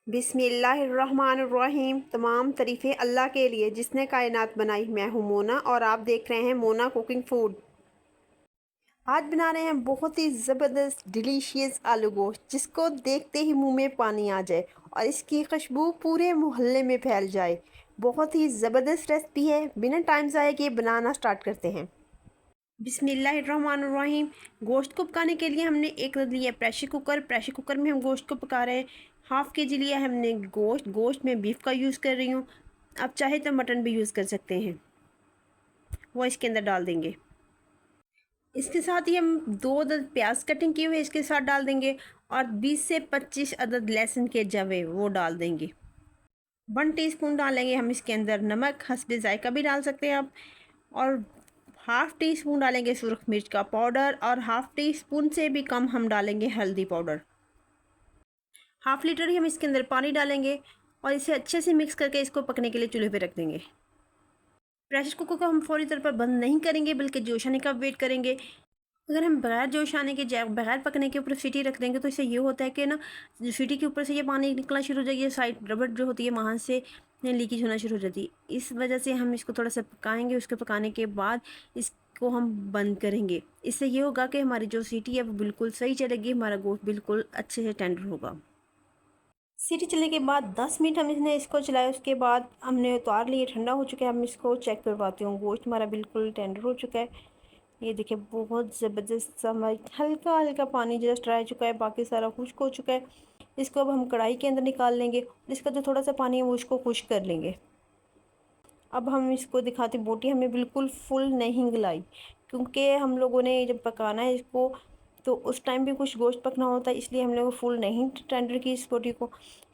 बिस्मिल्लाहिर्रहमानिर्रहीम। तमाम तारीफ़ें अल्लाह के लिए जिसने कायनात बनाई। मैं हूँ मोना और आप देख रहे हैं मोना कुकिंग फूड। आज बना रहे हैं बहुत ही ज़बरदस्त डिलीशियस आलू गोश्त, जिसको देखते ही मुंह में पानी आ जाए और इसकी खुशबू पूरे मोहल्ले में फैल जाए। बहुत ही ज़बरदस्त रेसिपी है। बिना टाइम ज़ाया किए बनाना स्टार्ट करते हैं। बिस्मिल्लाहिर्रहमानिर्रहीम। गोश्त को पकाने के लिए हमने एक लिया प्रेशर कुकर। प्रेशर कुकर में हम गोश्त को पका रहे हैं। हाफ़ के जी लिया है हमने गोश्त में बीफ का यूज़ कर रही हूँ। आप चाहे तो मटन भी यूज़ कर सकते हैं, वो इसके अंदर डाल देंगे। इसके साथ ही हम 2 अदद प्याज कटिंग किए हुए इसके साथ डाल देंगे और 20 से 25 अदद लहसुन के जवे वो डाल देंगे। 1 टीस्पून डालेंगे हम इसके अंदर नमक, हस्बे ज़ायका भी डाल सकते हैं आप। और हाफ़ टी स्पून डालेंगे सुरख मिर्च का पाउडर और हाफ़ टी स्पून से भी कम हम डालेंगे हल्दी पाउडर। हाफ़ लीटर ही हम इसके अंदर पानी डालेंगे और इसे अच्छे से मिक्स करके इसको पकने के लिए चूल्हे पे रख देंगे। प्रेशर कुकर को हम फ़ौरी तौर पर बंद नहीं करेंगे, बल्कि जोश आने का वेट करेंगे। अगर हम बगैर जोश आने के बगैर पकने के ऊपर सीटी रख देंगे तो इससे ये होता है कि ना, सीटी के ऊपर से ये पानी निकलना शुरू हो जाएगी, साइड रबड़ जो होती है वहाँ से लीकेज होना शुरू हो जाती है। इस वजह से हम इसको थोड़ा सा पकाएंगे। उसके पकाने के बाद इसको हम बंद करेंगे। इससे ये होगा कि हमारी जो सीटी है वो बिल्कुल सही चलेगी, हमारा गोश्त बिल्कुल अच्छे से टेंडर होगा। सीटी चलने के बाद 10 मिनट हमने इसको चलाया। उसके बाद हमने उतार लिए, ठंडा हो चुका है। हम इसको चेक करवाती हूँ। गोश्त हमारा बिल्कुल टेंडर हो चुका है। ये देखिए बहुत ज़बरदस्त सा हल्का हल्का पानी जस्ट रह चुका है, बाकी सारा खुश्क हो चुका है। इसको अब हम कढ़ाई के अंदर निकाल लेंगे। इसका जो थोड़ा सा पानी है वो इसको खुश्क कर लेंगे। अब हम इसको दिखाते, बोटी हमें बिल्कुल फुल नहीं गलाई, क्योंकि हम लोगों ने जब पकाना है इसको तो उस टाइम भी कुछ गोश्त पकना होता है, इसलिए हम लोग फुल नहीं टेंडर की इस बोटी को।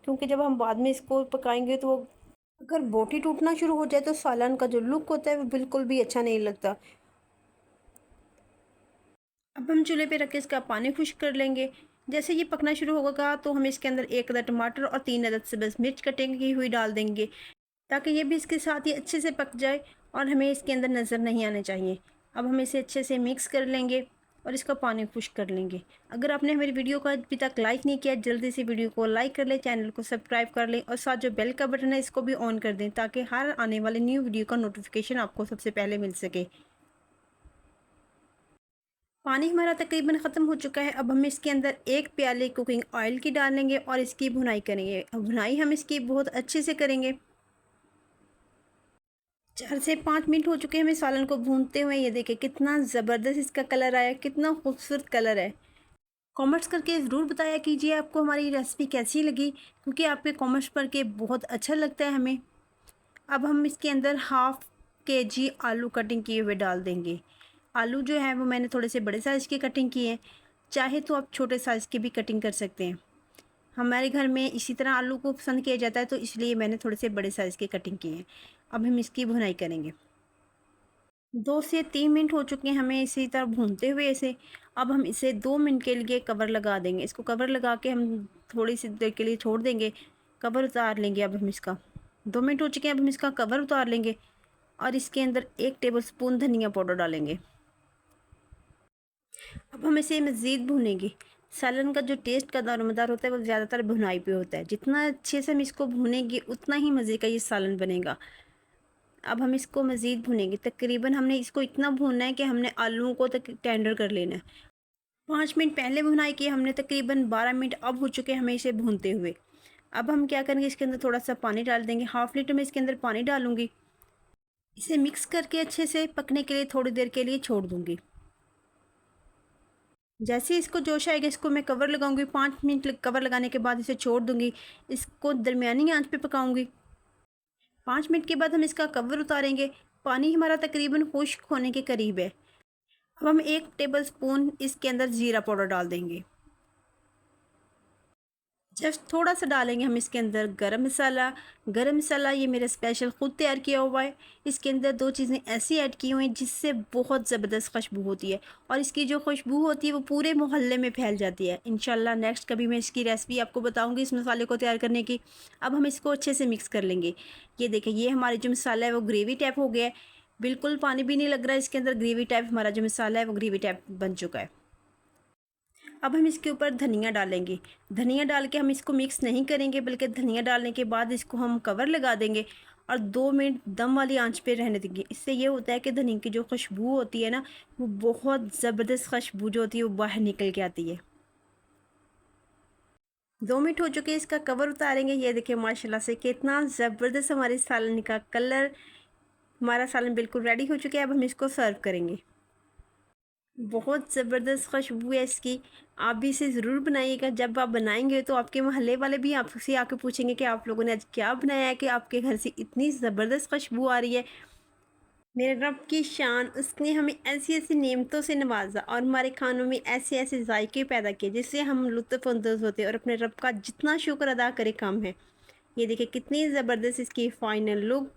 क्योंकि जब हम बाद में इसको पकाएंगे तो अगर बोटी टूटना शुरू हो जाए तो सालन का जो लुक होता है वो बिल्कुल भी अच्छा नहीं लगता। अब हम चूल्हे पे रख के इसका पानी खुश्क कर लेंगे। जैसे ये पकना शुरू होगा तो हम इसके अंदर 1 अदद टमाटर और 3 अदद सब्ज़ मिर्च कटिंग की हुई डाल देंगे, ताकि ये भी इसके साथ ही अच्छे से पक जाए और हमें इसके अंदर नज़र नहीं आने चाहिए। अब हम इसे अच्छे से मिक्स कर लेंगे और इसका पानी खुश्क कर लेंगे। अगर आपने हमारी वीडियो को अभी तक लाइक नहीं किया, जल्दी से वीडियो को लाइक कर लें, चैनल को सब्सक्राइब कर लें और साथ जो बेल का बटन है इसको भी ऑन कर दें, ताकि हर आने वाले न्यू वीडियो का नोटिफिकेशन आपको सबसे पहले मिल सके। पानी हमारा तकरीबन ख़त्म हो चुका है। अब हम इसके अंदर 1 प्याले कुकिंग ऑयल की डालेंगे और इसकी भुनाई करेंगे। अब भुनाई हम इसकी बहुत अच्छे से करेंगे। 4 से 5 मिनट हो चुके हैं हमें सालन को भूनते हुए। ये देखिए कितना ज़बरदस्त इसका कलर आया, कितना खूबसूरत कलर है। कमेंट्स करके ज़रूर बताया कीजिए आपको हमारी रेसिपी कैसी लगी, क्योंकि आपके कमेंट्स पढ़ के बहुत अच्छा लगता है हमें। अब हम इसके अंदर हाफ़ केजी आलू कटिंग किए हुए डाल देंगे। आलू जो है वो मैंने थोड़े से बड़े साइज़ के कटिंग किए हैं, चाहे तो आप छोटे साइज़ की भी कटिंग कर सकते हैं। हमारे घर में इसी तरह आलू को पसंद किया जाता है, तो इसलिए मैंने थोड़े से बड़े साइज़ की कटिंग की है। अब हम इसकी भुनाई करेंगे। 2 से 3 मिनट हो चुके हैं हमें इसी तरह भूनते हुए इसे। अब हम इसे 2 मिनट के लिए कवर लगा देंगे। इसको कवर लगा के हम थोड़ी सी देर के लिए छोड़ देंगे। कवर उतार लेंगे अब हम इसका। 2 मिनट हो चुके हैं, अब हम इसका कवर उतार लेंगे और इसके अंदर 1 टेबलस्पून धनिया पाउडर डालेंगे। अब हम इसे मज़ीद भूनेंगे। सालन का जो टेस्ट का दारोमदार होता है वो ज़्यादातर भुनाई पे होता है। जितना अच्छे से हम इसको भूनेंगे उतना ही मज़े का ये सालन बनेगा। अब हम इसको मज़ीद भूनेंगे। तकरीबन हमने इसको इतना भूनना है कि हमने आलूओं को तक टेंडर कर लेना है। 5 मिनट पहले भुनाई की हमने, तकरीबन 12 मिनट अब हो चुके हैं हमें इसे भूनते हुए। अब हम क्या करेंगे, इसके अंदर थोड़ा सा पानी डाल देंगे। हाफ़ लीटर में इसके अंदर पानी डालूँगी। इसे मिक्स करके अच्छे से पकने के लिए थोड़ी देर के लिए छोड़ दूँगी। जैसे ही इसको जोश आएगा इसको मैं कवर लगाऊंगी। 5 मिनट कवर लगाने के बाद इसे छोड़ दूंगी। इसको दरमियानी आंच पे पकाऊंगी। 5 मिनट के बाद हम इसका कवर उतारेंगे। पानी हमारा तकरीबन खुश्क होने के करीब है। अब हम 1 टेबलस्पून इसके अंदर ज़ीरा पाउडर डाल देंगे। जस्ट थोड़ा सा डालेंगे हम इसके अंदर गरम मसाला। गरम मसाला ये मेरा स्पेशल ख़ुद तैयार किया हुआ है। इसके अंदर 2 चीज़ें ऐसी ऐड की हुई हैं जिससे बहुत ज़बरदस्त खुशबू होती है और इसकी जो खुशबू होती है वो पूरे मोहल्ले में फैल जाती है। इंशाल्लाह नेक्स्ट कभी मैं इसकी रेसिपी आपको बताऊंगी इस मसाले को तैयार करने की। अब हम इसको अच्छे से मिक्स कर लेंगे। ये देखें, ये हमारा जो मसाला है वो ग्रेवी टाइप हो गया है। बिल्कुल पानी भी नहीं लग रहा है इसके अंदर। ग्रेवी टाइप हमारा जो मसाला है वो ग्रेवी टाइप बन चुका है। अब हम इसके ऊपर धनिया डालेंगे। धनिया डाल के हम इसको मिक्स नहीं करेंगे, बल्कि धनिया डालने के बाद इसको हम कवर लगा देंगे और 2 मिनट दम वाली आंच पे रहने देंगे। इससे ये होता है कि धनिया की जो खुशबू होती है ना, वो बहुत ज़बरदस्त खुशबू जो होती है वो बाहर निकल के आती है। 2 मिनट हो चुके हैं, इसका कवर उतारेंगे। ये देखिए माशाल्लाह से कितना ज़बरदस्त हमारे सालन का कलर, हमारा सालन बिल्कुल रेडी हो चुका है। अब हम इसको सर्व करेंगे। बहुत ज़बरदस्त खुशबू है इसकी। आप भी इसे ज़रूर बनाइएगा। जब आप बनाएंगे तो आपके मोहल्ले वाले भी आपसे आके पूछेंगे कि आप लोगों ने आज क्या बनाया है कि आपके घर से इतनी ज़बरदस्त खुशबू आ रही है। मेरे रब की शान, उसने हमें ऐसी ऐसी नेमतों से नवाजा और हमारे खानों में ऐसे ऐसे जायके पैदा किए जिससे हम लुत्फ़अंदोज़ होते हैं और अपने रब का जितना शुक्र अदा करें कम है। ये देखिए कितनी ज़बरदस्त इसकी फ़ाइनल लुक।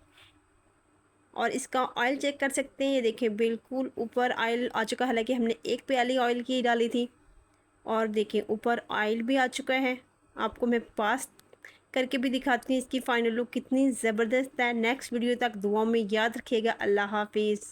और इसका ऑयल चेक कर सकते हैं। ये देखिए बिल्कुल ऊपर ऑयल आ चुका है, हालांकि हमने एक प्याली ऑयल की डाली थी। और देखिए ऊपर ऑयल भी आ चुका है। आपको मैं पास करके भी दिखाती हूँ इसकी फ़ाइनल लुक कितनी ज़बरदस्त है। नेक्स्ट वीडियो तक दुआ में याद रखिएगा। अल्लाह हाफिज़।